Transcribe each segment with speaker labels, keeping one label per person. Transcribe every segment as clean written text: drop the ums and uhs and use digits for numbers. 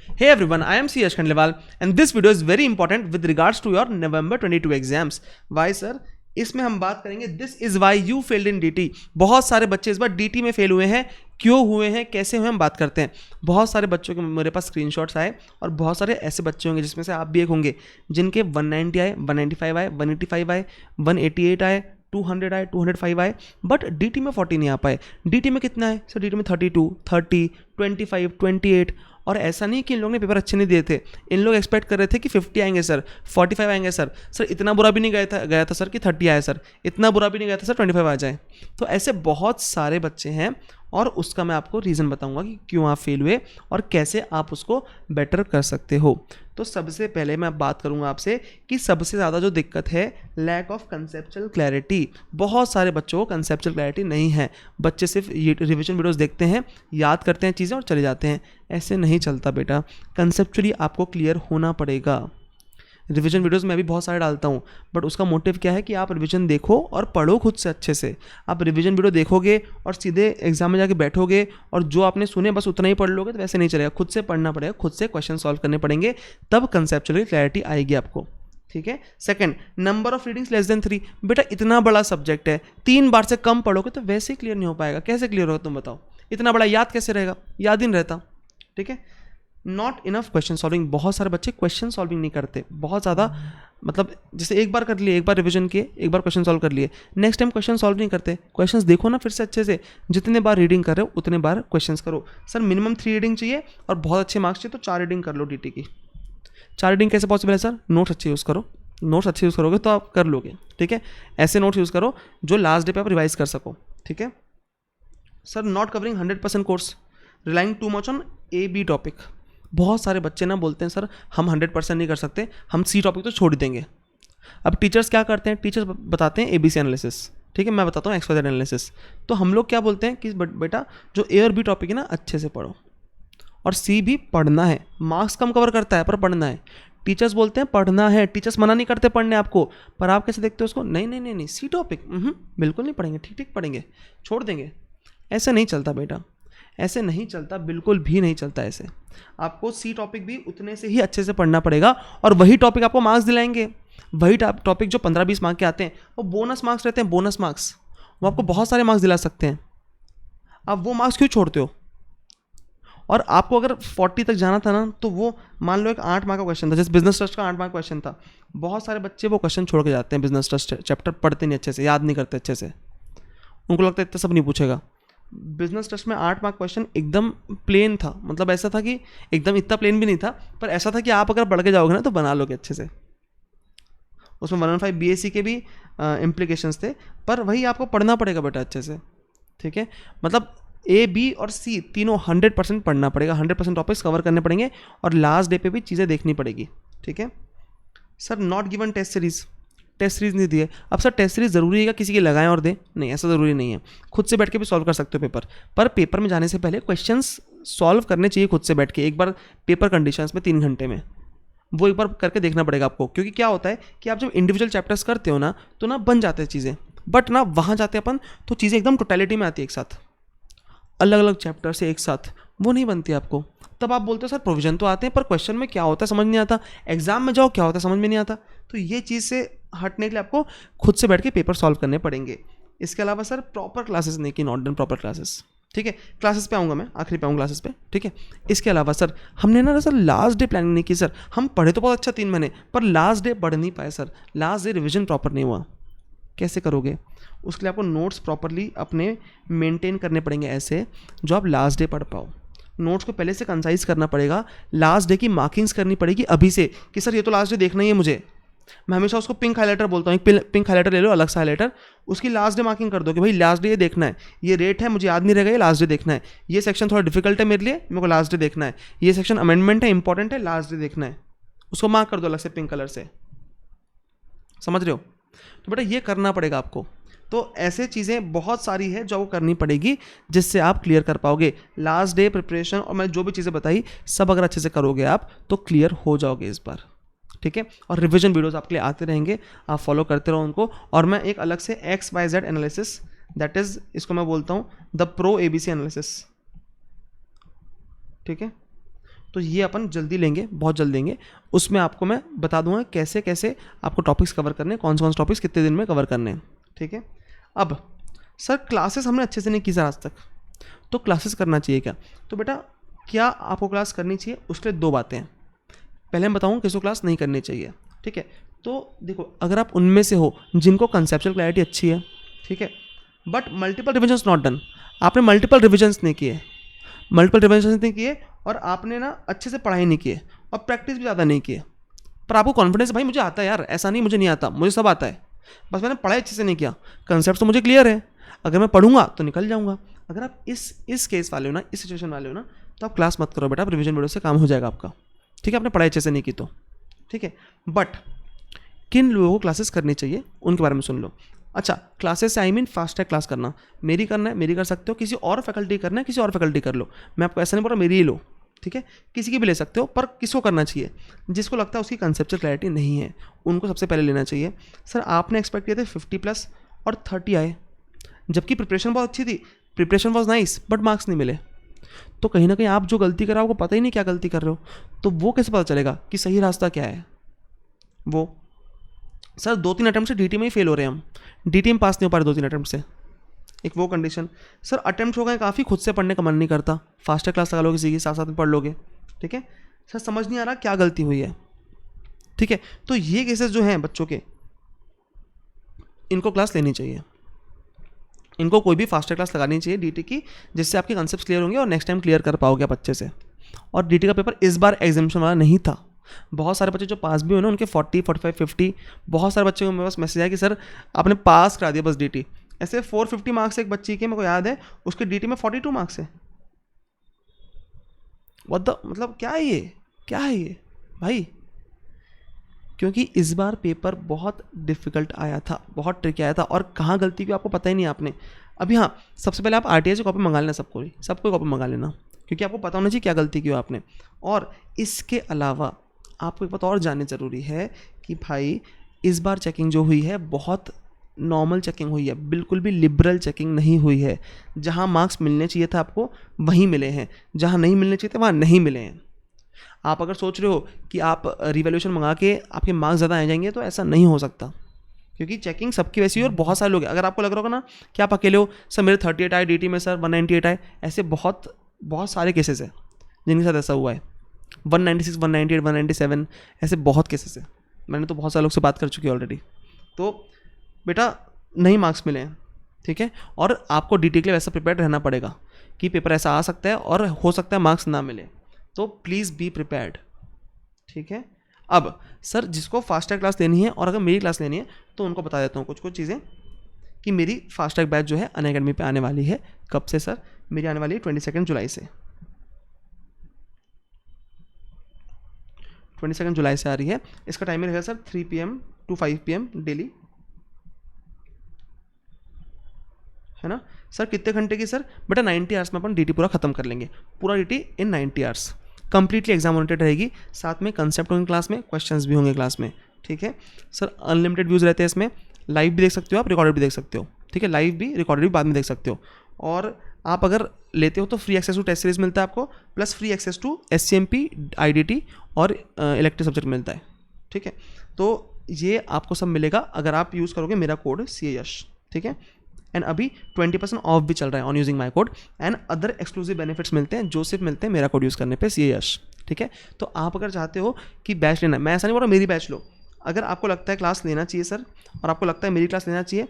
Speaker 1: Hey everyone, I am C.H. Khandlewal and this video is very important with regards to your November 22 exams. Why sir? इसमें हम बात करेंगे this is why you failed in DT। बहुत सारे बच्चे इस बार DT में fail हुए हैं, क्यों हुए हैं, कैसे हुए, हम बात करते हैं। बहुत सारे बच्चों के मेरे पास स्क्रीनशॉट्स आए और बहुत सारे ऐसे बच्चे होंगे जिसमें से आप भी एक होंगे जिनके 190 आए, 195 आए, 185 आए, 188 आए, 200 आए, 205 आए, बट DT में 40 नहीं आ पाए। DT में कितना है सर? DT में 32, 30, 25, 28। और ऐसा नहीं कि इन लोगों ने पेपर अच्छे नहीं दिए थे, इन लोग एक्सपेक्ट कर रहे थे कि 50 आएंगे सर, 45 आएंगे सर इतना बुरा भी नहीं गया था सर कि 30 आए सर, इतना बुरा भी नहीं गया था सर 25 आ जाए। तो ऐसे बहुत सारे बच्चे हैं और उसका मैं आपको रीज़न बताऊंगा कि क्यों आप फेल हुए और कैसे आप उसको बेटर कर सकते हो। तो सबसे पहले मैं बात करूंगा आपसे कि सबसे ज़्यादा जो दिक्कत है लैक ऑफ कंसेप्चुअल क्लैरिटी। बहुत सारे बच्चों को कंसेप्चुअल क्लैरिटी नहीं है। बच्चे सिर्फ रिविजन वीडियोस देखते हैं, याद करते हैं चीज़ें और चले जाते हैं। ऐसे नहीं चलता बेटा, कंसेप्चुअली आपको क्लियर होना पड़ेगा। रिवीजन वीडियोस मैं भी बहुत सारे डालता हूँ, बट उसका मोटिव क्या है कि आप रिवीजन देखो और पढ़ो खुद से अच्छे से। आप रिवीजन वीडियो देखोगे और सीधे एग्जाम में जाके बैठोगे और जो आपने सुने बस उतना ही पढ़ लोगे तो वैसे नहीं चलेगा। खुद से पढ़ना पड़ेगा, खुद से क्वेश्चन सॉल्व करने पड़ेंगे, तब कंसेप्चुअली क्लैरिटी आएगी आपको। ठीक है। Second, number of readings less than 3। बेटा इतना बड़ा सब्जेक्ट है, 3 बार से कम पढ़ोगे तो वैसे ही क्लियर नहीं हो पाएगा। कैसे क्लियर होगा तुम बताओ? इतना बड़ा याद कैसे रहेगा? याद ही नहीं रहता। ठीक है। Not enough question solving. बहुत सारे बच्चे क्वेश्चन सॉल्विंग नहीं करते, बहुत ज़्यादा, मतलब जैसे एक बार कर लिए, एक बार रिवीजन किए, एक बार क्वेश्चन सॉल्व कर लिए, नेक्स्ट टाइम क्वेश्चन सॉल्व नहीं करते। क्वेश्चंस देखो ना फिर से अच्छे से, जितने बार रीडिंग कर रहे हो उतने बार क्वेश्चंस करो। सर मिनिमम 3 रीडिंग चाहिए और बहुत अच्छे मार्क्स चाहिए तो 4 रीडिंग कर लो DT की। 4 रीडिंग कैसे पॉसिबल है सर? नोट्स अच्छे यूज़ करो। नोट्स अच्छे यूज़ करोगे तो आप कर लोगे। ठीक है। ऐसे नोट्स यूज़ करो जो लास्ट डे पे आप रिवाइज कर सको। ठीक है। Sir not covering 100% course, relying too much on AB topic. बहुत सारे बच्चे ना बोलते हैं सर हम 100% नहीं कर सकते, हम C टॉपिक तो छोड़ देंगे। अब टीचर्स क्या करते हैं? टीचर्स बताते हैं ABC एनालिसिस। ठीक है, मैं बताता हूँ XYZ एनालिसिस। तो हम लोग क्या बोलते हैं कि बेटा जो A और B टॉपिक है ना अच्छे से पढ़ो, और C भी पढ़ना है। मार्क्स कम कवर करता है पर पढ़ना है। टीचर्स बोलते हैं पढ़ना है, टीचर्स मना नहीं करते पढ़ने आपको, पर आप कैसे देखते हो उसको? नहीं नहीं नहीं नहीं, C टॉपिक बिल्कुल नहीं पढ़ेंगे, ठीक ठीक पढ़ेंगे, छोड़ देंगे। ऐसे नहीं चलता बेटा, ऐसे नहीं चलता, बिल्कुल भी नहीं चलता ऐसे। आपको C टॉपिक भी उतने से ही अच्छे से पढ़ना पड़ेगा और वही टॉपिक आपको मार्क्स दिलाएंगे। वही टॉपिक जो 15-20 मार्क्स के आते हैं वो बोनस मार्क्स रहते हैं, बोनस मार्क्स, वो आपको बहुत सारे मार्क्स दिला सकते हैं। आप वो मार्क्स क्यों छोड़ते हो? और आपको अगर 40 तक जाना था ना तो वो मान लो एक 8 मार्क का क्वेश्चन था, जैसे बिजनेस ट्रस्ट का 8 मार्क क्वेश्चन था, बहुत सारे बच्चे वो क्वेश्चन छोड़ के जाते हैं। बिजनेस ट्रस्ट चैप्टर पढ़ते नहीं अच्छे से, याद नहीं करते अच्छे से, उनको लगता है इतना सब नहीं पूछेगा। बिजनेस ट्रस्ट में 8 मार्क क्वेश्चन एकदम प्लेन था, मतलब ऐसा था कि एकदम इतना प्लेन भी नहीं था, पर ऐसा था कि आप अगर पढ़ के जाओगे ना तो बना लोगे अच्छे से। उसमें 115 BSc के भी इम्प्लीकेशंस थे, पर वही आपको पढ़ना पड़ेगा बेटा अच्छे से। ठीक है, मतलब A, B और C तीनों 100% पढ़ना पड़ेगा, 100% टॉपिक्स कवर करने पड़ेंगे और लास्ट डे पे भी चीज़ें देखनी पड़ेगी। ठीक है। Sir not given test series, test series नहीं दिए। अब सर टेस्ट सीरीज ज़रूरी है क्या किसी की लगाएं और दें? नहीं, ऐसा ज़रूरी नहीं है। खुद से बैठ के भी सॉल्व कर सकते हो पेपर, पर पेपर में जाने से पहले क्वेश्चंस सॉल्व करने चाहिए खुद से बैठ के, एक बार पेपर कंडीशंस में 3 घंटे में, वो एक बार करके देखना पड़ेगा आपको। क्योंकि क्या होता है कि आप जब इंडिविजुअल चैप्टर्स करते हो ना तो ना बन जाते हैं चीज़ें, बट ना वहाँ जाते अपन तो चीज़ें एकदम टोटलिटी में आती है एक साथ, अलग अलग चैप्टर से एक साथ, वो नहीं बनती आपको। तब आप बोलते हो सर प्रोविजन तो आते हैं पर क्वेश्चन में क्या होता है समझ नहीं आता, एग्जाम में जाओ क्या होता है समझ में नहीं आता। तो ये चीज़ से हटने के लिए आपको खुद से बैठ के पेपर सॉल्व करने पड़ेंगे। इसके अलावा सर प्रॉपर क्लासेस नहीं की, नॉट डन प्रॉपर क्लासेस। ठीक है, क्लासेस पे आऊँगा मैं, आखिरी पे आऊँगा क्लासेस पे। ठीक है। इसके अलावा सर हमने ना सर लास्ट डे प्लानिंग नहीं की। सर हम पढ़े तो बहुत अच्छा 3 महीने, पर लास्ट डे पढ़ नहीं पाए sir, last day revision proper नहीं हुआ। कैसे करोगे? उसके लिए आपको नोट्स प्रॉपरली अपने मेंटेन करने पड़ेंगे ऐसे जो आप लास्ट डे पढ़ पाओ। नोट्स को पहले से कंसाइज करना पड़ेगा, लास्ट डे की मार्किंग्स करनी पड़ेगी अभी से कि सर ये तो लास्ट डे देखना ही है मुझे। मैं हमेशा उसको पिंक हाईलाइटर बोलता हूँ, पिंक हाईलाइटर ले लो, अलग सा हाईलाइटर, उसकी लास्ट डे मार्किंग कर दो कि भाई लास्ट डे ये देखना है, ये रेट है मुझे याद नहीं रहेगा, ये लास्ट डे देखना है, ये सेक्शन थोड़ा डिफिकल्ट है मेरे लिए, मेरे को लास्ट डे देखना है, ये सेक्शन अमेंडमेंट है, इंपॉर्टेंट है, लास्ट डे देखना है, उसको मार्क कर दो अलग से पिंक कलर से। समझ रहे हो? तो बेटा ये करना पड़ेगा आपको। तो ऐसे चीज़ें बहुत सारी है जो आपको करनी पड़ेगी जिससे आप क्लियर कर पाओगे। लास्ट डे प्रिपरेशन और मैं जो भी चीज़ें बताई सब अगर अच्छे से करोगे आप तो क्लियर हो जाओगे इस बार। ठीक है। और रिवीजन वीडियोस आपके लिए आते रहेंगे, आप फॉलो करते रहो उनको। और मैं एक अलग से XYZ एनालिसिस, दैट इज इसको मैं बोलता हूँ द प्रो ABC एनालिसिस। ठीक है, तो ये अपन जल्दी लेंगे, बहुत जल्दी लेंगे। उसमें आपको मैं बता दूंगा कैसे कैसे आपको टॉपिक्स कवर करने, कौन से टॉपिक्स कितने दिन में कवर करने हैं, ठीक है। अब सर क्लासेस हमने अच्छे से नहीं की सर आज तक, तो क्लासेस करना चाहिए क्या? तो बेटा क्या आपको क्लास करनी चाहिए, उसके लिए 2 बातें हैं। पहले मैं बताऊँ किसको क्लास नहीं करनी चाहिए, ठीक है। तो देखो अगर आप उनमें से हो जिनको कंसेप्चुअल क्लैरिटी अच्छी है, ठीक है, but multiple revisions not done, आपने मल्टीपल रिविजन्स नहीं किए, मल्टीपल रिविजन्स नहीं किए और आपने ना अच्छे से पढ़ाई नहीं की और प्रैक्टिस भी ज़्यादा नहीं की, पर आपको कॉन्फिडेंस भाई मुझे आता है यार, ऐसा नहीं मुझे नहीं आता, मुझे सब आता है, बस मैंने पढ़ाई अच्छे से नहीं किया, कंसेप्ट तो मुझे क्लियर है, अगर मैं पढ़ूंगा तो निकल जाऊंगा। अगर आप इस केस वाले हो ना, इस सिचुएशन वाले हो ना, तो आप क्लास मत करो बेटा, आप रिविजन वीडियो से काम हो जाएगा आपका, ठीक है। आपने पढ़ाई अच्छे से नहीं की तो, ठीक है। बट किन लोगों को क्लासेस करनी चाहिए उनके बारे में सुन लो। अच्छा, क्लासेस से I mean fast track class करना, मेरी करना है मेरी कर सकते हो, किसी और फैकल्टी करना है किसी और फैकल्टी कर लो, मैं आपको ऐसा नहीं बोल रहा मेरी ही लो, ठीक है। किसी की भी ले सकते हो, पर किसको करना चाहिए? जिसको लगता है उसकी कंसेप्चुअल क्लैरिटी नहीं है, उनको सबसे पहले लेना चाहिए। सर आपने एक्सपेक्ट किए थे 50+ और 30 आए, जबकि प्रिपरेशन बहुत अच्छी थी, preparation was nice, but marks नहीं मिले। तो कहीं ना कहीं आप जो गलती कर रहे हो आपको पता ही नहीं क्या गलती कर रहे हो, तो वो कैसे पता चलेगा कि सही रास्ता क्या है? वो सर 2-3 अटैम्प्ट से डीटी में ही फेल हो रहे हैं हम, डीटी में पास नहीं हो पा रहे 2-3 अटैम्प्ट से, एक वो कंडीशन। सर अटैम्प्ट हो गए काफ़ी, खुद से पढ़ने का मन नहीं करता, फास्टर क्लास लगा लोगे किसी की, साथ साथ में पढ़ लोगे, ठीक है। सर समझ नहीं आ रहा क्या गलती हुई है, ठीक है। तो ये केसेस जो हैं बच्चों के, इनको क्लास लेनी चाहिए, इनको कोई भी फास्टर क्लास लगानी चाहिए डीटी की, जिससे आपके कॉन्सेप्ट्स क्लियर होंगे और नेक्स्ट टाइम क्लियर कर पाओगे आप अच्छे से। और डीटी का पेपर इस बार एग्जामिनेशन वाला नहीं था, बहुत सारे बच्चे जो पास भी हुए ना उनके 40, 45, 50, बहुत सारे बच्चों को मेरे पास मैसेज आया कि सर आपने पास करा दिया बस डीटी। ऐसे 450 मार्क्स एक बच्ची के, मेरे को याद है, उसके डीटी में 42 मार्क्स है। व्हाट द, मतलब क्या है ये, क्या है ये भाई? क्योंकि इस बार पेपर बहुत डिफिकल्ट आया था, बहुत ट्रिकी आया था, और कहाँ गलती की आपको पता ही नहीं आपने। अभी हाँ, सबसे पहले आप आरटीआई से कॉपी मंगा लेना, सबको कॉपी मंगा लेना, क्योंकि आपको पता होना चाहिए क्या गलती की हो आपने। और इसके अलावा आपको एक बात और जाननी ज़रूरी है कि भाई इस बार चेकिंग जो हुई है बहुत नॉर्मल चेकिंग हुई है, बिल्कुल भी लिबरल चेकिंग नहीं हुई है। जहाँ मार्क्स मिलने चाहिए था आपको वहीं मिले हैं, जहाँ नहीं मिलने चाहिए थे वहाँ नहीं मिले हैं। आप अगर सोच रहे हो कि आप रिवैल्यूएशन मंगा के आपके मार्क्स ज़्यादा आ जाएंगे, तो ऐसा नहीं हो सकता, क्योंकि चेकिंग सबकी वैसी है और बहुत सारे लोग हैं। अगर आपको लग रहा होगा ना कि आप अकेले हो, सर मेरे 38 आए डीटी में, सर 198 आए, ऐसे बहुत बहुत सारे केसेस हैं जिनके साथ ऐसा हुआ है। 196, 198, 197, ऐसे बहुत केसेस हैं, मैंने तो बहुत सारे लोग से बात कर चुकी है ऑलरेडी। तो बेटा नहीं मार्क्स मिले हैं, ठीक है, और आपको डीटी के लिए वैसा प्रिपेयर्ड रहना पड़ेगा कि पेपर ऐसा आ सकता है और हो सकता है मार्क्स ना मिले, तो प्लीज़ बी प्रिपेयर्ड, ठीक है। अब सर जिसको फास्ट ट्रैक क्लास लेनी है और अगर मेरी क्लास लेनी है तो उनको बता देता हूँ कुछ कुछ चीज़ें कि मेरी फास्ट ट्रैक बैच जो है अनअकैडमी पे आने वाली है। कब से सर? मेरी आने वाली है 22 जुलाई से, 22 जुलाई से आ रही है। इसका टाइमिंग रहेगा sir 3 PM to 5 PM daily, है ना सर? कितने घंटे की सर? बेटा 90 आवर्स में अपन डीटी पूरा खत्म कर लेंगे, पूरा डीटी इन 90 आवर्स, कंप्लीटली एग्जाम ओरिएंटेड रहेगी, साथ में कंसेप्ट होंगे क्लास में, क्वेश्चंस भी होंगे क्लास में, ठीक है सर। अनलिमिटेड व्यूज़ रहते हैं इसमें, लाइव भी देख सकते हो आप, रिकॉर्डेड भी देख सकते हो, ठीक है, लाइव भी रिकॉर्डेड भी बाद में देख सकते हो। और आप अगर लेते हो तो free access to test series मिलता है आपको, plus free access to SCMP, IDT और इलेक्टिव सब्जेक्ट मिलता है, ठीक है। तो ये आपको सब मिलेगा अगर आप यूज़ करोगे मेरा कोड CAYASH, ठीक है। एंड अभी 20% ऑफ भी चल रहा है on using my code, and other exclusive benefits मिलते हैं जो सिर्फ मिलते हैं मेरा कोड यूज़ करने पे CAYASH, ठीक है। तो आप अगर चाहते हो कि बैच लेना है, मैं ऐसा नहीं बोल रहा मेरी बैच लो, अगर आपको लगता है क्लास लेना चाहिए सर और आपको लगता है मेरी क्लास लेना चाहिए,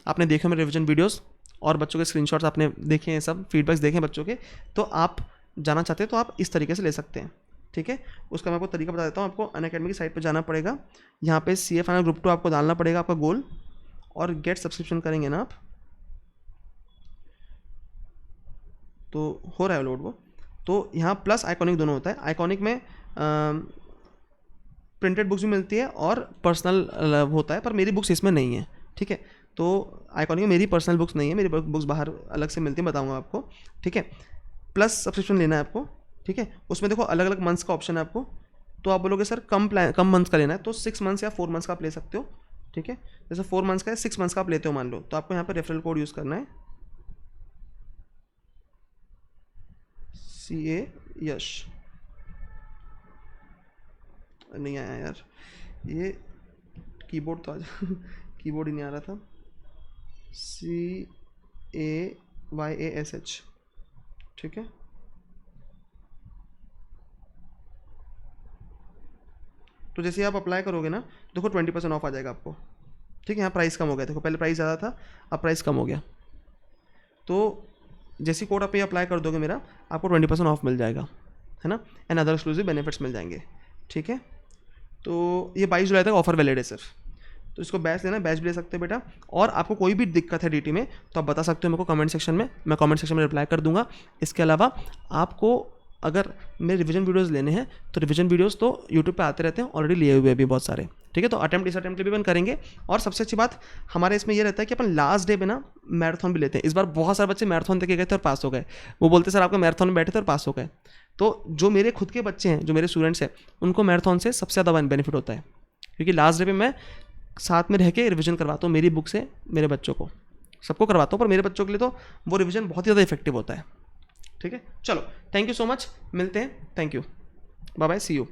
Speaker 1: आपने देखे मेरे रिविजन वीडियोस और बच्चों के स्क्रीनशॉट्स आपने देखे हैं, सब फीडबैक्स देखे हैं बच्चों के, तो आप जाना चाहते हैं तो आप इस तरीके से ले सकते हैं, ठीक है। उसका मैं आपको तरीका बता देता हूँ। आपको अनअकैडमी की साइट पर जाना पड़ेगा, यहाँ पे CA फाइनल ग्रुप 2 आपको डालना पड़ेगा आपका गोल, और गेट सब्सक्रिप्शन करेंगे ना आप, तो हो रहा है लोड वो, तो यहाँ प्लस आइकॉनिक दोनों होता है। आइकॉनिक में प्रिंटेड बुक्स भी मिलती है और पर्सनल होता है, पर मेरी बुक्स इसमें नहीं है, ठीक है। तो आइकॉनिक में मेरी पर्सनल बुक्स नहीं है, मेरी बुक्स बाहर अलग से मिलती हैं, बताऊंगा आपको, ठीक है। प्लस सब्सक्रिप्शन लेना है आपको, ठीक है। उसमें देखो अलग अलग मंथ्स का ऑप्शन है आपको, तो आप बोलोगे सर कम मंथ्स का लेना है तो 6 मंथ्स या 4 मंथ्स का आप ले सकते हो, ठीक है। जैसे 4 मंथ्स का है, 6 मंथ्स का आप लेते हो मान लो, तो आपको यहाँ पर रेफरल कोड यूज़ करना है CAYASH, नहीं आया यार, ये कीबोर्ड तो आज कीबोर्ड ही नहीं आ रहा था। CAYASH, ठीक है। तो जैसे आप अप्लाई करोगे ना, देखो 20% ऑफ आ जाएगा आपको, ठीक है। यहाँ प्राइस कम हो गया, देखो पहले प्राइस ज़्यादा था, अब प्राइस कम हो गया। तो जैसी कोड आप ये अप्लाई कर दोगे मेरा, आपको 20% ऑफ मिल जाएगा, है ना, एंड अदर एक्सक्लूसिव बेनिफिट्स मिल जाएंगे, ठीक है। तो ये 22 जुलाई तक ऑफर वैलिड है सिर्फ, तो इसको बैच लेना, बैच भी ले सकते हो बेटा। और आपको कोई भी दिक्कत है डीटी में तो आप बता सकते हो मेरे को कमेंट सेक्शन में, मैं कमेंट सेक्शन में रिप्लाई कर दूंगा। इसके अलावा आपको अगर मेरे रिवीजन वीडियोस लेने हैं तो रिवीजन वीडियोस तो यूट्यूब पे आते रहते हैं, ऑलरेडी लिए हुए भी बहुत सारे, ठीक है। तो अटेम्प्ट इस अटेम्प्ट भी अपन करेंगे। और सबसे अच्छी बात हमारे इसमें ये रहता है कि अपन लास्ट डे पे ना मैराथन भी लेते हैं। इस बार बहुत सारे बच्चे मैराथन देके गए थे और पास हो गए, वो बोलते सर आपका मैराथन में बैठे थे और पास हो गए। तो जो मेरे खुद के बच्चे हैं, जो मेरे स्टूडेंट्स हैं, उनको मैराथन से सबसे ज़्यादा बेनिफिट होता है, क्योंकि लास्ट डे पे मैं साथ में रह के रिवीजन करवाता हूँ मेरी बुक से मेरे बच्चों को, सबको करवाता हूँ, पर मेरे बच्चों के लिए तो वो रिवीजन बहुत ही ज़्यादा इफेक्टिव होता है, ठीक है। चलो, थैंक यू सो मच, मिलते हैं, thank you, bye bye, see you.